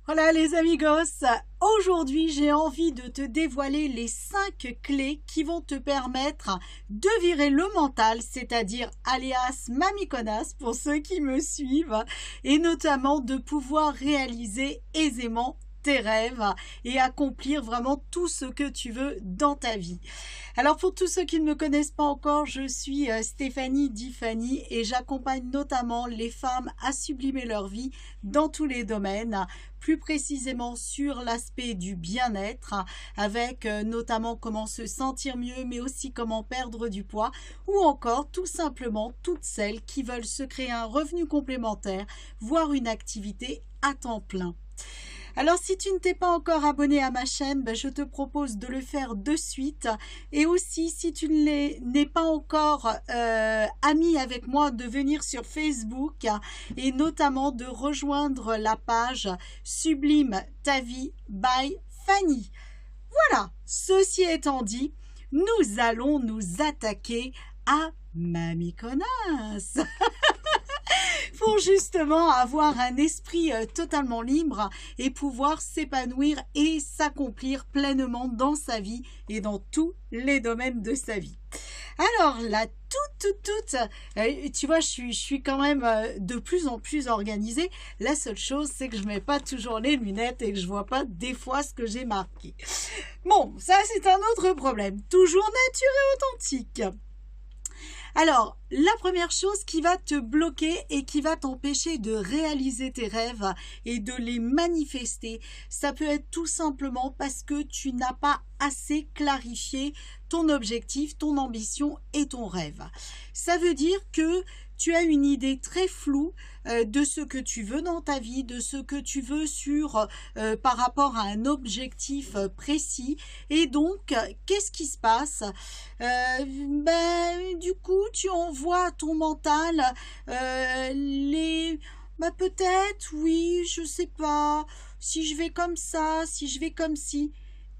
Voilà les amigos, aujourd'hui j'ai envie de te dévoiler les 5 clés qui vont te permettre de virer le mental, c'est-à-dire alias Mamiconas pour ceux qui me suivent, et notamment de pouvoir réaliser aisément tes rêves et accomplir vraiment tout ce que tu veux dans ta vie. Alors pour tous ceux qui ne me connaissent pas encore, je suis Stéphanie Di Fanny et j'accompagne notamment les femmes à sublimer leur vie dans tous les domaines, plus précisément sur l'aspect du bien-être, avec notamment comment se sentir mieux, mais aussi comment perdre du poids, ou encore tout simplement toutes celles qui veulent se créer un revenu complémentaire, voire une activité à temps plein. Alors si tu ne t'es pas encore abonné à ma chaîne, je te propose de le faire de suite. Et aussi si tu n'es pas encore ami avec moi, de venir sur Facebook et notamment de rejoindre la page Sublime ta vie by Fanny. Voilà, ceci étant dit, nous allons nous attaquer à Mamiconas pour justement avoir un esprit totalement libre et pouvoir s'épanouir et s'accomplir pleinement dans sa vie et dans tous les domaines de sa vie. Alors là, tu vois, je suis quand même de plus en plus organisée. La seule chose, c'est que je mets pas toujours les lunettes et que je vois pas des fois ce que j'ai marqué. Bon, ça c'est un autre problème. Toujours nature et authentique. Alors, la première chose qui va te bloquer et qui va t'empêcher de réaliser tes rêves et de les manifester, ça peut être tout simplement parce que tu n'as pas assez clarifié ton objectif, ton ambition et ton rêve. Ça veut dire que tu as une idée très floue de ce que tu veux dans ta vie, de ce que tu veux par rapport à un objectif précis. Et donc, qu'est-ce qui se passe? Du coup, tu envoies à ton mental peut-être, oui, je sais pas, si je vais comme ça, si je vais comme ci.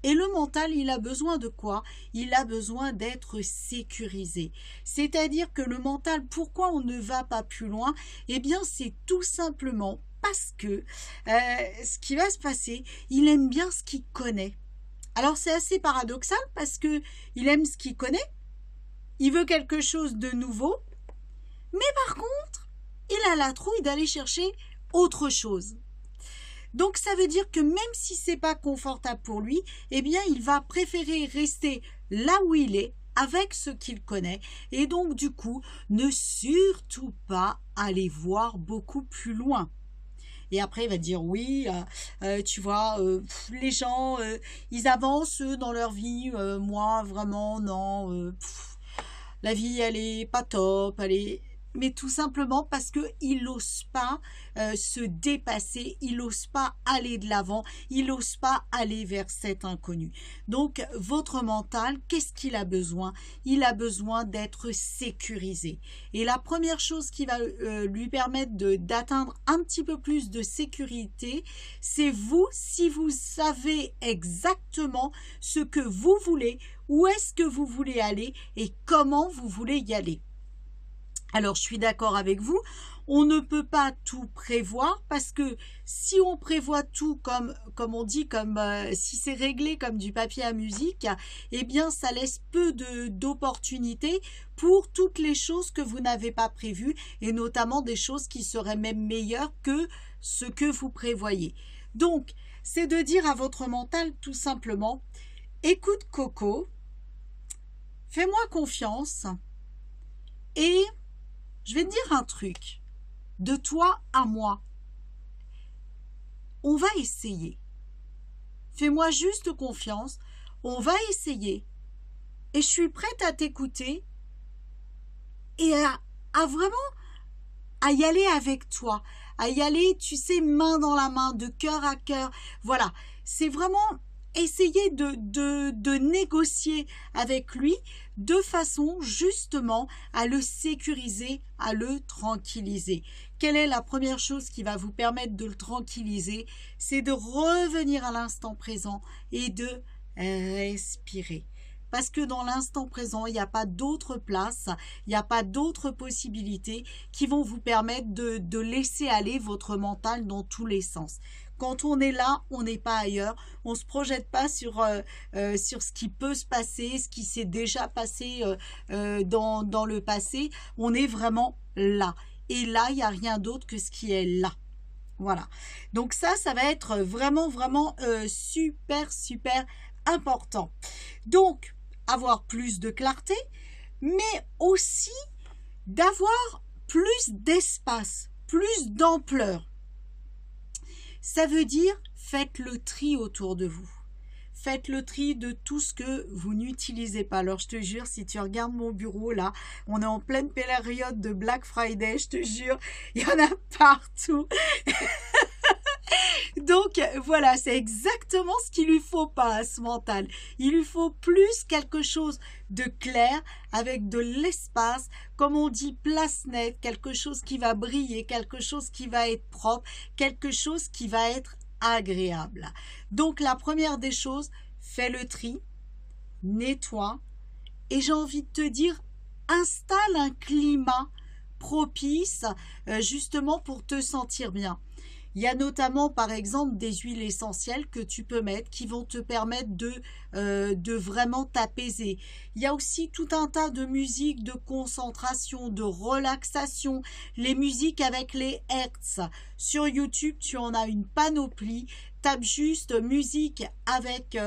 Et le mental, il a besoin de quoi? Il a besoin d'être sécurisé. C'est-à-dire que le mental, pourquoi on ne va pas plus loin? Eh bien, c'est tout simplement parce que ce qui va se passer, il aime bien ce qu'il connaît. Alors, c'est assez paradoxal parce que il aime ce qu'il connaît, il veut quelque chose de nouveau, mais par contre, il a la trouille d'aller chercher autre chose. Donc ça veut dire que même si c'est pas confortable pour lui, eh bien il va préférer rester là où il est avec ce qu'il connaît et donc du coup ne surtout pas aller voir beaucoup plus loin. Et après il va dire oui, tu vois, les gens ils avancent dans leur vie, moi vraiment non, la vie elle est pas top, mais tout simplement parce qu'il n'ose pas se dépasser, il n'ose pas aller de l'avant, il n'ose pas aller vers cet inconnu. Donc votre mental, qu'est-ce qu'il a besoin? Il a besoin d'être sécurisé. Et la première chose qui va lui permettre d'atteindre un petit peu plus de sécurité, c'est vous, si vous savez exactement ce que vous voulez, où est-ce que vous voulez aller et comment vous voulez y aller. Alors, je suis d'accord avec vous, on ne peut pas tout prévoir parce que si on prévoit tout comme on dit, si c'est réglé comme du papier à musique, eh bien, ça laisse peu d'opportunités pour toutes les choses que vous n'avez pas prévues et notamment des choses qui seraient même meilleures que ce que vous prévoyez. Donc, c'est de dire à votre mental tout simplement, écoute Coco, fais-moi confiance et je vais te dire un truc, de toi à moi. On va essayer. Fais-moi juste confiance, on va essayer. Et je suis prête à t'écouter et à vraiment à y aller avec toi, à y aller, tu sais, main dans la main, de cœur à cœur. Voilà, c'est vraiment essayer de négocier avec lui de façon justement à le sécuriser, à le tranquilliser. Quelle est la première chose qui va vous permettre de le tranquilliser? C'est de revenir à l'instant présent et de respirer. Parce que dans l'instant présent, il n'y a pas d'autre place, il n'y a pas d'autres possibilités qui vont vous permettre de laisser aller votre mental dans tous les sens. Quand on est là, on n'est pas ailleurs. On ne se projette pas sur ce qui peut se passer, ce qui s'est déjà passé dans le passé. On est vraiment là. Et là, il n'y a rien d'autre que ce qui est là. Voilà. Donc ça va être vraiment, vraiment super, super important. Donc, avoir plus de clarté, mais aussi d'avoir plus d'espace, plus d'ampleur. Ça veut dire, faites le tri autour de vous. Faites le tri de tout ce que vous n'utilisez pas. Alors, je te jure, si tu regardes mon bureau, là, on est en pleine période de Black Friday, je te jure, il y en a partout. Donc, voilà, c'est exactement ce qu'il lui faut pas à ce mental. Il lui faut plus quelque chose de clair, avec de l'espace, comme on dit, place nette, quelque chose qui va briller, quelque chose qui va être propre, quelque chose qui va être agréable. Donc, la première des choses, fais le tri, nettoie, et j'ai envie de te dire, installe un climat propice, justement pour te sentir bien. Il y a notamment, par exemple, des huiles essentielles que tu peux mettre qui vont te permettre de vraiment t'apaiser. Il y a aussi tout un tas de musiques de concentration, de relaxation, les musiques avec les hertz. Sur YouTube, tu en as une panoplie. Tape juste musique avec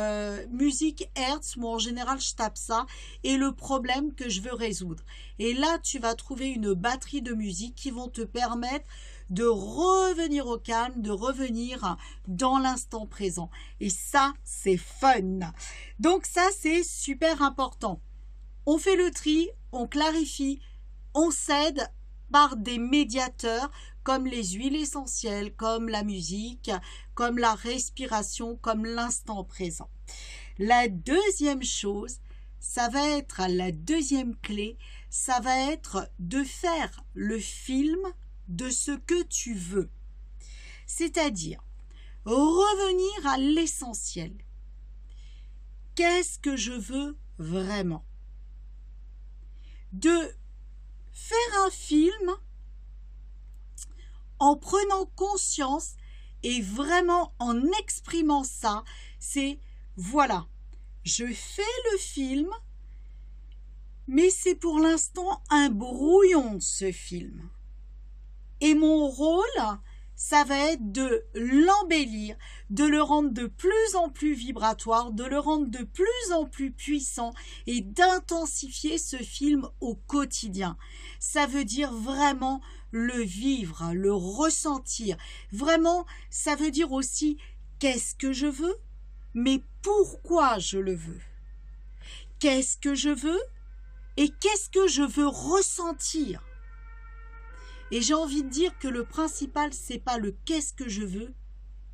musique hertz. Moi, en général, je tape ça. Et le problème que je veux résoudre. Et là, tu vas trouver une batterie de musique qui vont te permettre de revenir au calme, de revenir dans l'instant présent. Et ça, c'est fun. Donc ça, c'est super important. On fait le tri, on clarifie, on s'aide par des médiateurs comme les huiles essentielles, comme la musique, comme la respiration, comme l'instant présent. La deuxième chose, ça va être la deuxième clé, ça va être de faire le film de ce que tu veux. C'est-à-dire revenir à l'essentiel. Qu'est-ce que je veux vraiment? De faire un film en prenant conscience et vraiment en exprimant ça, c'est voilà, je fais le film, mais c'est pour l'instant un brouillon de ce film. Et mon rôle, ça va être de l'embellir, de le rendre de plus en plus vibratoire, de le rendre de plus en plus puissant et d'intensifier ce film au quotidien. Ça veut dire vraiment le vivre, le ressentir. Vraiment, ça veut dire aussi qu'est-ce que je veux, mais pourquoi je le veux. Qu'est-ce que je veux et qu'est-ce que je veux ressentir. Et j'ai envie de dire que le principal, c'est pas le qu'est-ce que je veux,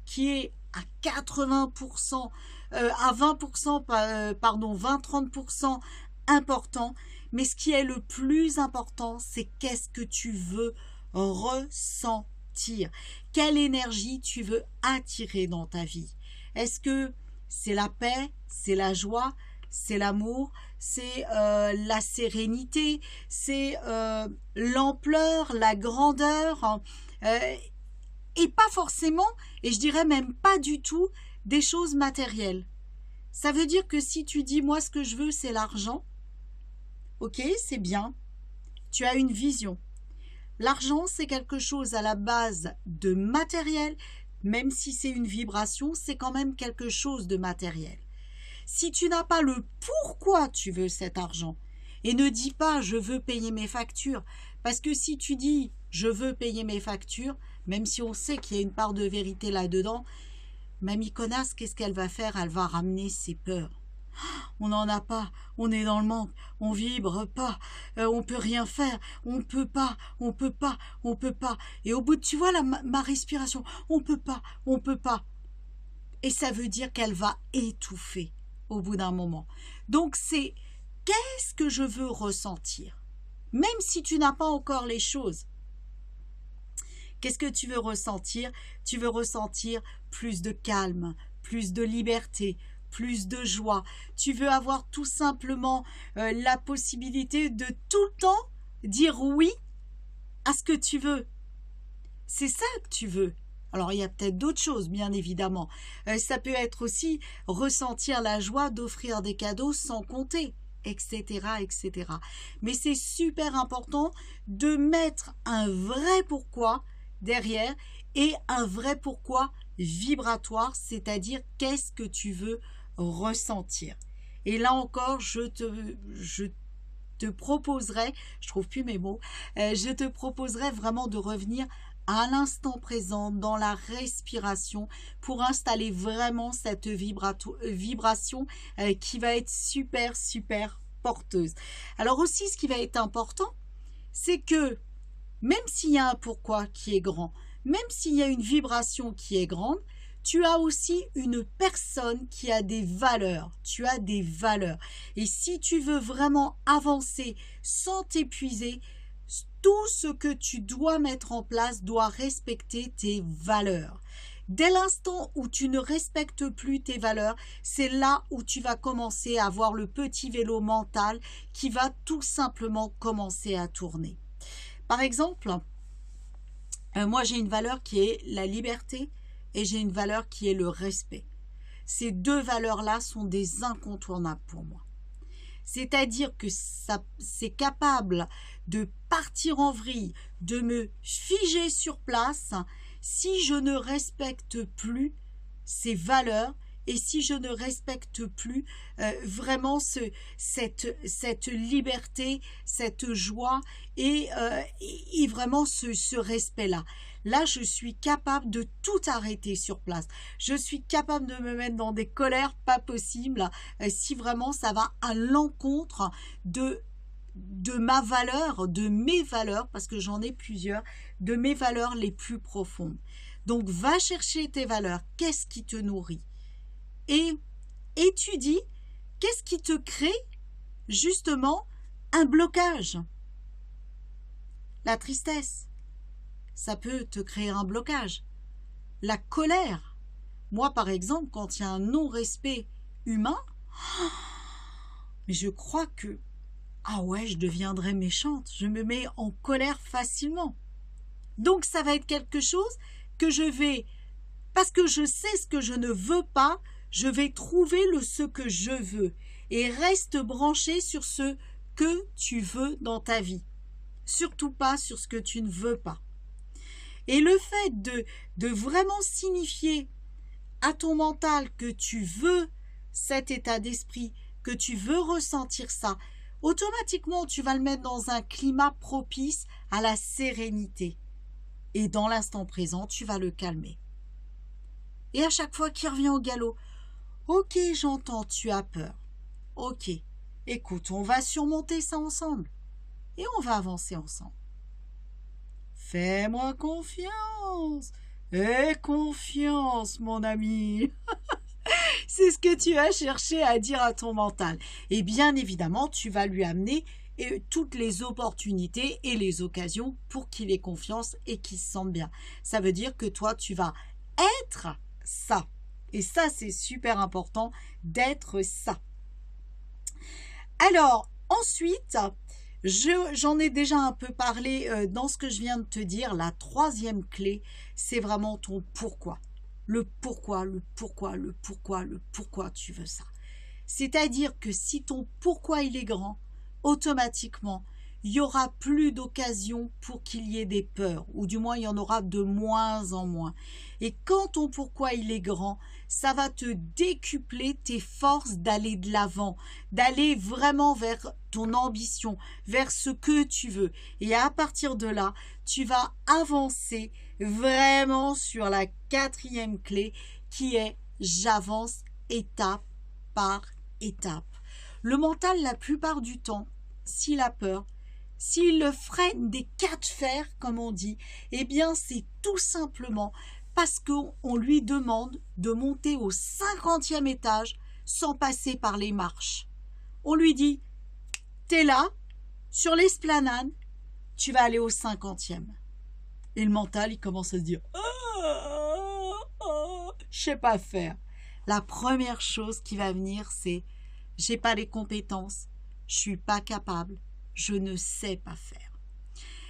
qui est à 80%, à 20%, 20-30% important, mais ce qui est le plus important, c'est qu'est-ce que tu veux ressentir, quelle énergie tu veux attirer dans ta vie. Est-ce que c'est la paix, c'est la joie, c'est l'amour, c'est la sérénité, c'est l'ampleur, la grandeur, et pas forcément, et je dirais même pas du tout, des choses matérielles. Ça veut dire que si tu dis, moi ce que je veux c'est l'argent, ok, c'est bien, tu as une vision. L'argent c'est quelque chose à la base de matériel, même si c'est une vibration, c'est quand même quelque chose de matériel. Si tu n'as pas le pourquoi tu veux cet argent, et ne dis pas je veux payer mes factures, parce que si tu dis je veux payer mes factures, même si on sait qu'il y a une part de vérité là-dedans, mamie connasse, qu'est-ce qu'elle va faire? Elle va ramener ses peurs. On n'en a pas, on est dans le manque, on vibre pas, on peut rien faire, on peut pas, on peut pas, on peut pas. Et au bout de, tu vois ma respiration, on peut pas, on peut pas. Et ça veut dire qu'elle va étouffer au bout d'un moment. Donc c'est qu'est-ce que je veux ressentir? Même si tu n'as pas encore les choses. Qu'est-ce que tu veux ressentir? Tu veux ressentir plus de calme, plus de liberté, plus de joie. Tu veux avoir tout simplement la possibilité de tout le temps dire oui à ce que tu veux. C'est ça que tu veux. Alors, il y a peut-être d'autres choses, bien évidemment. Ça peut être aussi ressentir la joie d'offrir des cadeaux sans compter, etc., etc. Mais c'est super important de mettre un vrai pourquoi derrière et un vrai pourquoi vibratoire, c'est-à-dire qu'est-ce que tu veux ressentir. Et là encore, je te proposerai, je trouve plus mes mots, je te proposerai vraiment de revenir à l'instant présent dans la respiration pour installer vraiment cette vibration qui va être super, super porteuse. Alors aussi, ce qui va être important, c'est que même s'il y a un pourquoi qui est grand, même s'il y a une vibration qui est grande, tu as aussi une personne qui a des valeurs. Tu as des valeurs. Et si tu veux vraiment avancer sans t'épuiser, tout ce que tu dois mettre en place doit respecter tes valeurs. Dès l'instant où tu ne respectes plus tes valeurs, c'est là où tu vas commencer à avoir le petit vélo mental qui va tout simplement commencer à tourner. Par exemple, moi j'ai une valeur qui est la liberté et j'ai une valeur qui est le respect. Ces deux valeurs-là sont des incontournables pour moi. C'est-à-dire que c'est capable de partir en vrille, de me figer sur place si je ne respecte plus ces valeurs et si je ne respecte plus vraiment cette liberté, cette joie et vraiment ce respect-là. Là, je suis capable de tout arrêter sur place. Je suis capable de me mettre dans des colères pas possibles si vraiment ça va à l'encontre de ma valeur, de mes valeurs, parce que j'en ai plusieurs, de mes valeurs les plus profondes. Donc, va chercher tes valeurs. Qu'est-ce qui te nourrit? Et étudie qu'est-ce qui te crée justement un blocage. La tristesse, ça peut te créer un blocage. La colère. Moi, par exemple, quand il y a un non-respect humain, mais je crois que, ah ouais, je deviendrais méchante. Je me mets en colère facilement. Donc, ça va être quelque chose que je vais, parce que je sais ce que je ne veux pas, je vais trouver ce que je veux. Et reste branché sur ce que tu veux dans ta vie. Surtout pas sur ce que tu ne veux pas. Et le fait de vraiment signifier à ton mental que tu veux cet état d'esprit, que tu veux ressentir ça, automatiquement tu vas le mettre dans un climat propice à la sérénité. Et dans l'instant présent, tu vas le calmer. Et à chaque fois qu'il revient au galop, ok, j'entends, tu as peur. Ok, écoute, on va surmonter ça ensemble. Et on va avancer ensemble. Fais-moi confiance. Aie confiance, mon ami. C'est ce que tu as cherché à dire à ton mental. Et bien évidemment, tu vas lui amener toutes les opportunités et les occasions pour qu'il ait confiance et qu'il se sente bien. Ça veut dire que toi, tu vas être ça. Et ça, c'est super important d'être ça. Alors, ensuite, j'en ai déjà un peu parlé dans ce que je viens de te dire. La troisième clé, c'est vraiment ton pourquoi. Le pourquoi, le pourquoi, le pourquoi, le pourquoi tu veux ça. C'est-à-dire que si ton pourquoi il est grand, automatiquement, il n'y aura plus d'occasion pour qu'il y ait des peurs, ou du moins il y en aura de moins en moins. Et quand ton pourquoi il est grand, ça va te décupler tes forces d'aller de l'avant, d'aller vraiment vers ton ambition, vers ce que tu veux. Et à partir de là, tu vas avancer vraiment sur la quatrième clé qui est j'avance étape par étape. Le mental, la plupart du temps, s'il a peur, s'il le freine des quatre de fer, comme on dit, eh bien c'est tout simplement parce qu'on lui demande de monter au 50e étage sans passer par les marches. On lui dit, t'es là, sur l'esplanade, tu vas aller au 50e. Et le mental, il commence à se dire, je sais pas faire. La première chose qui va venir, c'est, j'ai pas les compétences, je suis pas capable, je ne sais pas faire.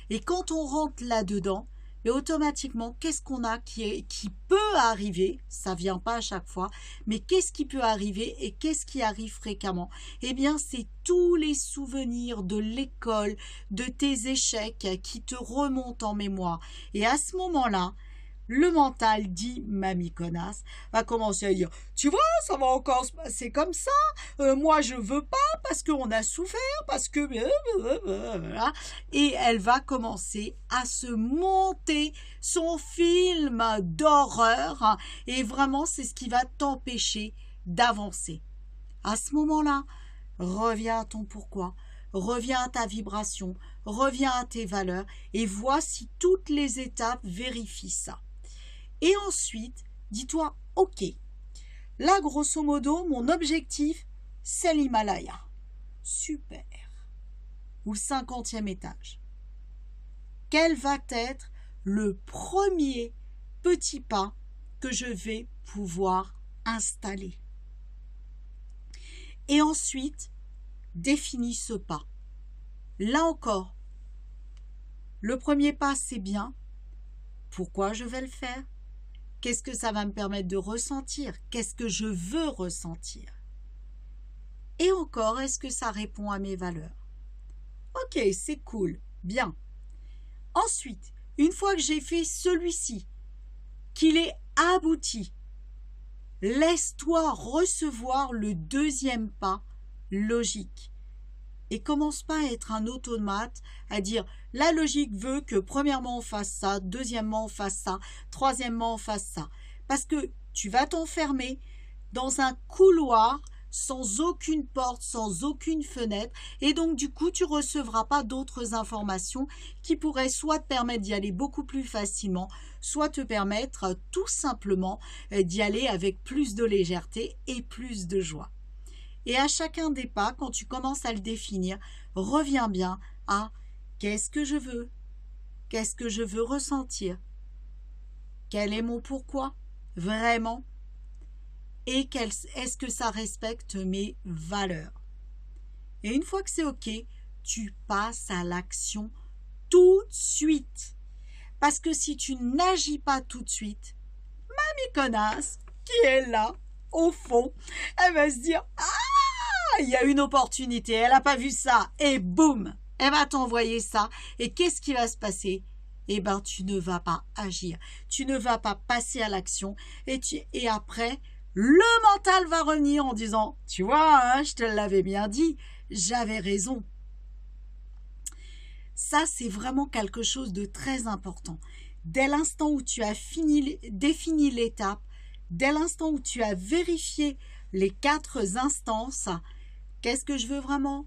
Et quand on rentre là-dedans, Et automatiquement, qu'est-ce qu'on a qui peut arriver? Ça vient pas à chaque fois, mais qu'est-ce qui peut arriver et qu'est-ce qui arrive fréquemment? Eh bien, c'est tous les souvenirs de l'école, de tes échecs qui te remontent en mémoire. Et à ce moment-là, le mental dit mamie connasse va commencer à dire tu vois ça va encore se passer comme ça, moi je veux pas parce qu'on a souffert parce que et elle va commencer à se monter son film d'horreur et vraiment c'est ce qui va t'empêcher d'avancer. À ce moment-là, reviens à ton pourquoi, reviens à ta vibration, reviens à tes valeurs et voici toutes les étapes, vérifie ça. Et ensuite, dis-toi, ok, là, grosso modo, mon objectif, c'est l'Himalaya. Super. Ou 50e étage. Quel va être le premier petit pas que je vais pouvoir installer? Et ensuite, définis ce pas. Là encore, le premier pas, c'est bien. Pourquoi je vais le faire? Qu'est-ce que ça va me permettre de ressentir? Qu'est-ce que je veux ressentir? Et encore, est-ce que ça répond à mes valeurs? Ok, c'est cool, bien. Ensuite, une fois que j'ai fait celui-ci, qu'il est abouti, laisse-toi recevoir le deuxième pas logique. Et commence pas à être un automate, à dire la logique veut que premièrement on fasse ça, deuxièmement on fasse ça, troisièmement on fasse ça. Parce que tu vas t'enfermer dans un couloir sans aucune porte, sans aucune fenêtre, et donc du coup tu recevras pas d'autres informations qui pourraient soit te permettre d'y aller beaucoup plus facilement, soit te permettre tout simplement d'y aller avec plus de légèreté et plus de joie. Et à chacun des pas, quand tu commences à le définir, reviens bien à qu'est-ce que je veux? Qu'est-ce que je veux ressentir? Quel est mon pourquoi? Vraiment? Et est-ce que ça respecte mes valeurs? Et une fois que c'est OK, tu passes à l'action tout de suite. Parce que si tu n'agis pas tout de suite, mamie connasse qui est là, au fond, elle va se dire « Ah, il y a une opportunité, elle n'a pas vu ça. » Et boum, elle va t'envoyer ça. Et qu'est-ce qui va se passer? Eh bien, tu ne vas pas agir. Tu ne vas pas passer à l'action. Et après, le mental va revenir en disant « Tu vois, hein, je te l'avais bien dit, j'avais raison. » Ça, c'est vraiment quelque chose de très important. Dès l'instant où tu as défini l'étape, dès l'instant où tu as vérifié les 4 instances, qu'est-ce que je veux vraiment?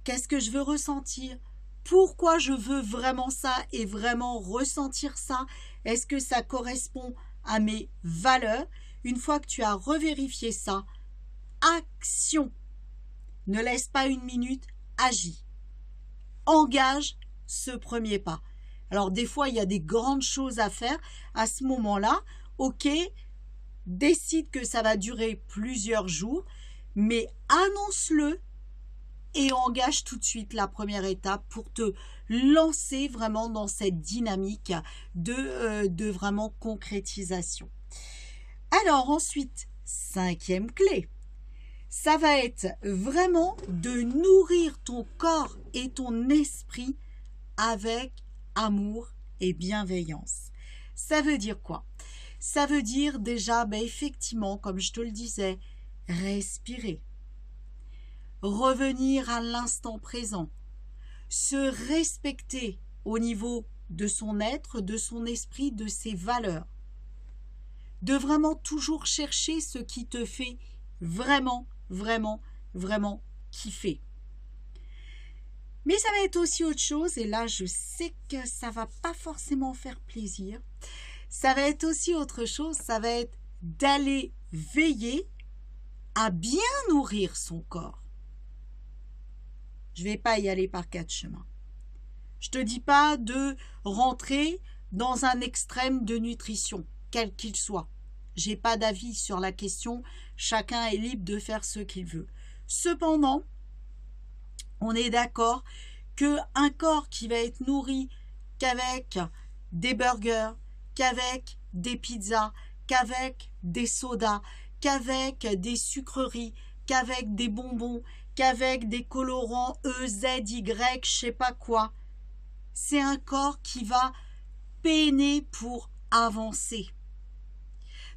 Qu'est-ce que je veux ressentir? Pourquoi je veux vraiment ça et vraiment ressentir ça? Est-ce que ça correspond à mes valeurs? Une fois que tu as revérifié ça, action. Ne laisse pas une minute, agis. Engage ce premier pas. Alors des fois, il y a des grandes choses à faire. À ce moment-là, ok, décide que ça va durer plusieurs jours, mais annonce-le et engage tout de suite la première étape pour te lancer vraiment dans cette dynamique de vraiment concrétisation. Alors ensuite, 5e clé, ça va être vraiment de nourrir ton corps et ton esprit avec amour et bienveillance. Ça veut dire quoi? Ça veut dire déjà, effectivement, comme je te le disais, respirer, revenir à l'instant présent, se respecter au niveau de son être, de son esprit, de ses valeurs, de vraiment toujours chercher ce qui te fait vraiment, vraiment, vraiment kiffer. Mais ça va être aussi autre chose, et là je sais que ça va pas forcément faire plaisir. Ça va être aussi autre chose, ça va être d'aller veiller à bien nourrir son corps. Je ne vais pas y aller par 4 chemins. Je ne te dis pas de rentrer dans un extrême de nutrition, quel qu'il soit. Je n'ai pas d'avis sur la question, chacun est libre de faire ce qu'il veut. Cependant, on est d'accord qu'un corps qui va être nourri qu'avec des burgers, qu'avec des pizzas, qu'avec des sodas, qu'avec des sucreries, qu'avec des bonbons, qu'avec des colorants E, Z, Y, je sais pas quoi. C'est un corps qui va peiner pour avancer.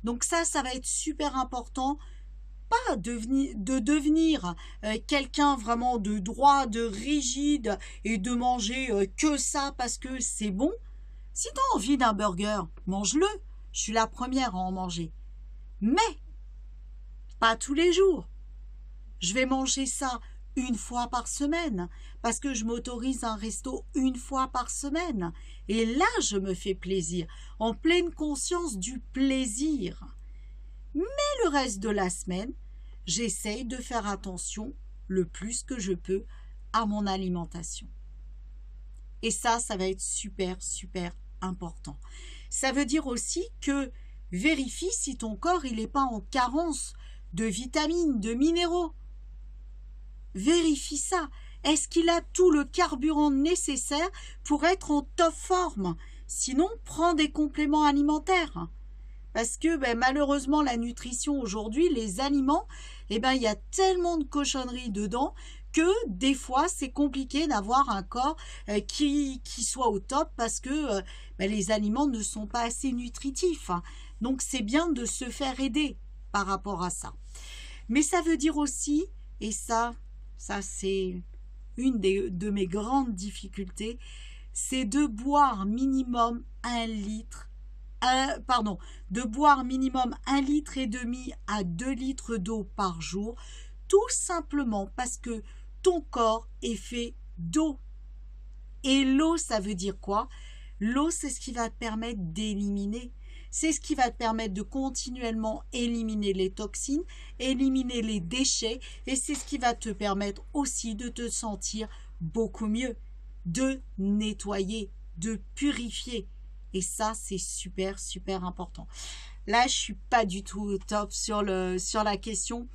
Donc ça va être super important, pas de devenir quelqu'un vraiment de droit, de rigide et de manger que ça parce que c'est bon. Si tu as envie d'un burger, mange-le. Je suis la première à en manger. Mais pas tous les jours. Je vais manger ça une fois par semaine parce que je m'autorise un resto une fois par semaine. Et là, je me fais plaisir, en pleine conscience du plaisir. Mais le reste de la semaine, j'essaye de faire attention le plus que je peux à mon alimentation. Et ça va être super, super important. Ça veut dire aussi que vérifie si ton corps il n'est pas en carence de vitamines, de minéraux. Vérifie ça. Est-ce qu'il a tout le carburant nécessaire pour être en top forme? Sinon, prends des compléments alimentaires. Parce que malheureusement, la nutrition aujourd'hui, les aliments, il y a tellement de cochonneries dedans que des fois, c'est compliqué d'avoir un corps qui soit au top parce que les aliments ne sont pas assez nutritifs. Donc, c'est bien de se faire aider par rapport à ça. Mais ça veut dire aussi, et ça c'est une de mes grandes difficultés, c'est de boire minimum 1 litre de boire minimum 1,5 litre à 2 litres d'eau par jour, tout simplement parce que ton corps est fait d'eau. Et l'eau, ça veut dire quoi? L'eau, c'est ce qui va te permettre d'éliminer. C'est ce qui va te permettre de continuellement éliminer les toxines, éliminer les déchets, et c'est ce qui va te permettre aussi de te sentir beaucoup mieux, de nettoyer, de purifier. Et ça, c'est super, super important. Là, je suis pas du tout au top sur la question.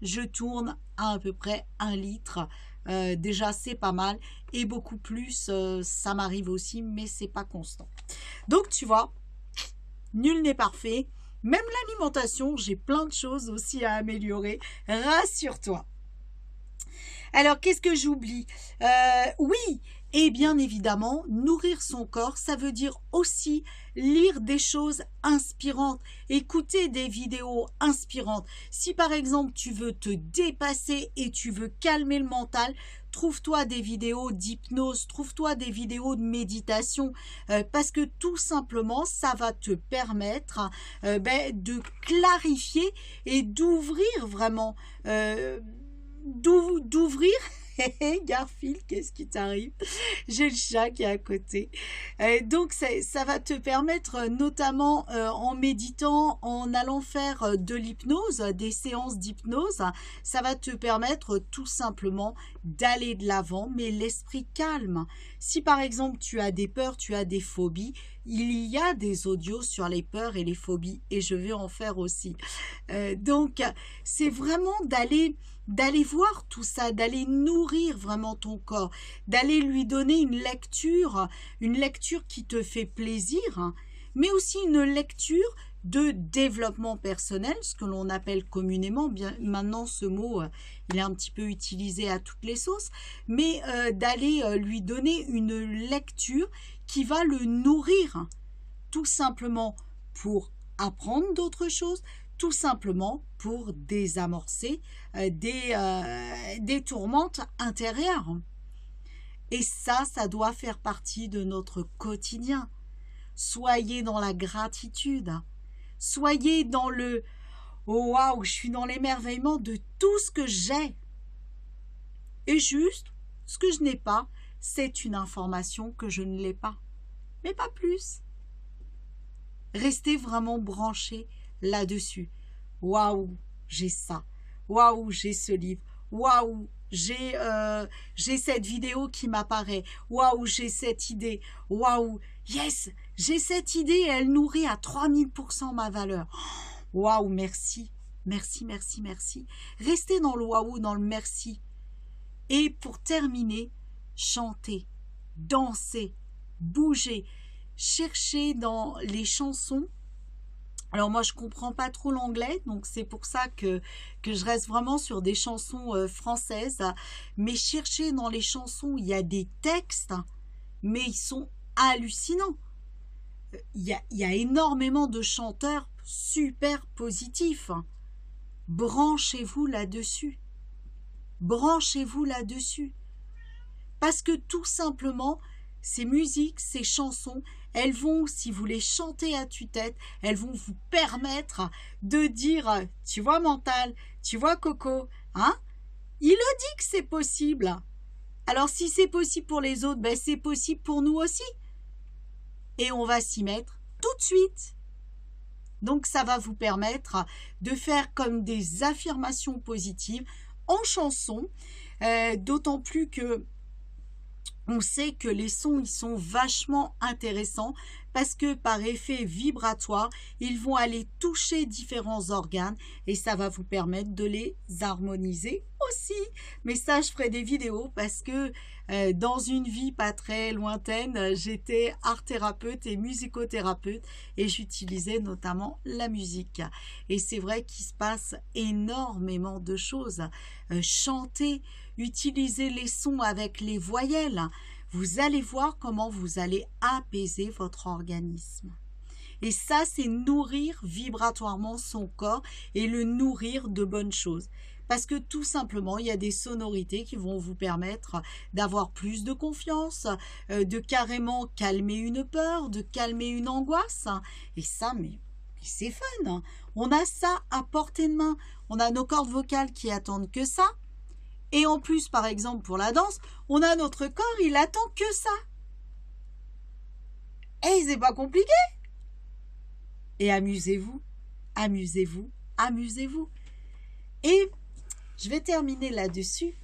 Je tourne à peu près 1 litre. Déjà, c'est pas mal. Et beaucoup plus, ça m'arrive aussi, mais c'est pas constant. Donc, tu vois, nul n'est parfait. Même l'alimentation, j'ai plein de choses aussi à améliorer. Rassure-toi. Alors, qu'est-ce que j'oublie? Oui, et bien évidemment, nourrir son corps, ça veut dire aussi lire des choses inspirantes, écouter des vidéos inspirantes. Si par exemple, tu veux te dépasser et tu veux calmer le mental, trouve-toi des vidéos d'hypnose, trouve-toi des vidéos de méditation, parce que tout simplement, ça va te permettre de clarifier et d'ouvrir vraiment... d'ouvrir Garfield, qu'est-ce qui t'arrive? J'ai le chat qui est à côté. Donc ça va te permettre notamment en méditant, en allant faire de l'hypnose, des séances d'hypnose, ça va te permettre tout simplement d'aller de l'avant, mais l'esprit calme. Si par exemple tu as des peurs, tu as des phobies, il y a des audios sur les peurs et les phobies et je vais en faire aussi. Donc c'est vraiment d'aller voir tout ça, d'aller nourrir vraiment ton corps, d'aller lui donner une lecture qui te fait plaisir, mais aussi une lecture de développement personnel, ce que l'on appelle communément, bien maintenant ce mot il est un petit peu utilisé à toutes les sauces, mais d'aller lui donner une lecture qui va le nourrir, tout simplement pour apprendre d'autres choses, tout simplement pour désamorcer des tourmentes intérieures. Et ça doit faire partie de notre quotidien. Soyez dans la gratitude. Soyez dans le « oh waouh, je suis dans l'émerveillement de tout ce que j'ai ». Et juste, ce que je n'ai pas, c'est une information que je ne l'ai pas. Mais pas plus. Restez vraiment branchés là-dessus. Waouh, j'ai ça. Waouh, j'ai ce livre. Waouh, j'ai cette vidéo qui m'apparaît. Waouh, j'ai cette idée. Waouh, yes, j'ai cette idée et elle nourrit à 3000% ma valeur. Waouh, merci. Merci, merci, merci. Restez dans le waouh, dans le merci. Et pour terminer, chantez, dansez, bougez. cherchez dans les chansons. Alors moi je comprends pas trop l'anglais, donc c'est pour ça que je reste vraiment sur des chansons françaises. Mais cherchez dans les chansons, il y a des textes, mais ils sont hallucinants. Il y a énormément de chanteurs super positifs. Branchez-vous là-dessus. Branchez-vous là-dessus. Parce que tout simplement, ces musiques, ces chansons, elles vont, si vous les chantez à tue-tête, elles vont vous permettre de dire, tu vois Mental, tu vois Coco, hein? Il le dit que c'est possible. Alors si c'est possible pour les autres, ben c'est possible pour nous aussi. Et on va s'y mettre tout de suite. Donc ça va vous permettre de faire comme des affirmations positives en chanson, d'autant plus que on sait que les sons, ils sont vachement intéressants parce que par effet vibratoire, ils vont aller toucher différents organes et ça va vous permettre de les harmoniser aussi. Mais ça, je ferai des vidéos parce que dans une vie pas très lointaine, j'étais art thérapeute et musicothérapeute et j'utilisais notamment la musique. Et c'est vrai qu'il se passe énormément de choses. Chanter, utiliser les sons avec les voyelles, vous allez voir comment vous allez apaiser votre organisme. Et ça, c'est nourrir vibratoirement son corps et le nourrir de bonnes choses. Parce que tout simplement, il y a des sonorités qui vont vous permettre d'avoir plus de confiance, de carrément calmer une peur, de calmer une angoisse. Et ça, mais c'est fun. On a ça à portée de main. On a nos cordes vocales qui attendent que ça. Et en plus, par exemple, pour la danse, on a notre corps, il attend que ça. Et c'est pas compliqué. Et amusez-vous, amusez-vous, amusez-vous. Et je vais terminer là-dessus.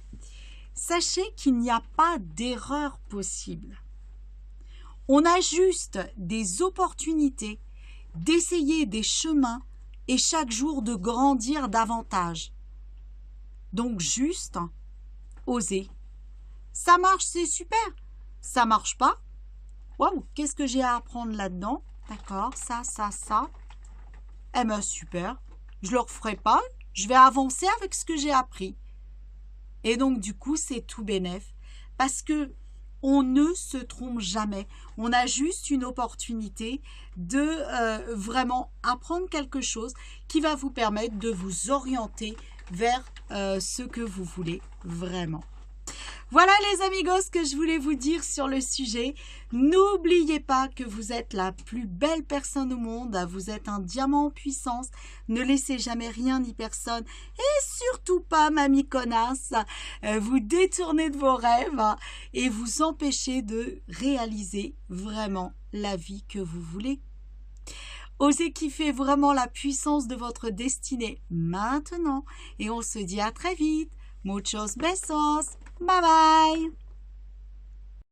Sachez qu'il n'y a pas d'erreur possible. On a juste des opportunités d'essayer des chemins et chaque jour de grandir davantage. Donc juste, osez. Ça marche, c'est super. Ça marche pas. Waouh, qu'est-ce que j'ai à apprendre là-dedans? D'accord, ça. Eh ben super. Je le referai pas. Je vais avancer avec ce que j'ai appris. Et donc du coup, c'est tout bénef. Parce que on ne se trompe jamais. On a juste une opportunité de vraiment apprendre quelque chose qui va vous permettre de vous orienter vers ce que vous voulez vraiment. Voilà les amigos ce que je voulais vous dire sur le sujet. N'oubliez pas que vous êtes la plus belle personne au monde. Vous êtes un diamant en puissance. Ne laissez jamais rien ni personne. Et surtout pas, mamie connasse, vous détourner de vos rêves et vous empêcher de réaliser vraiment la vie que vous voulez. Osez kiffer vraiment la puissance de votre destinée maintenant. Et on se dit à très vite. Muchos besos. Bye bye.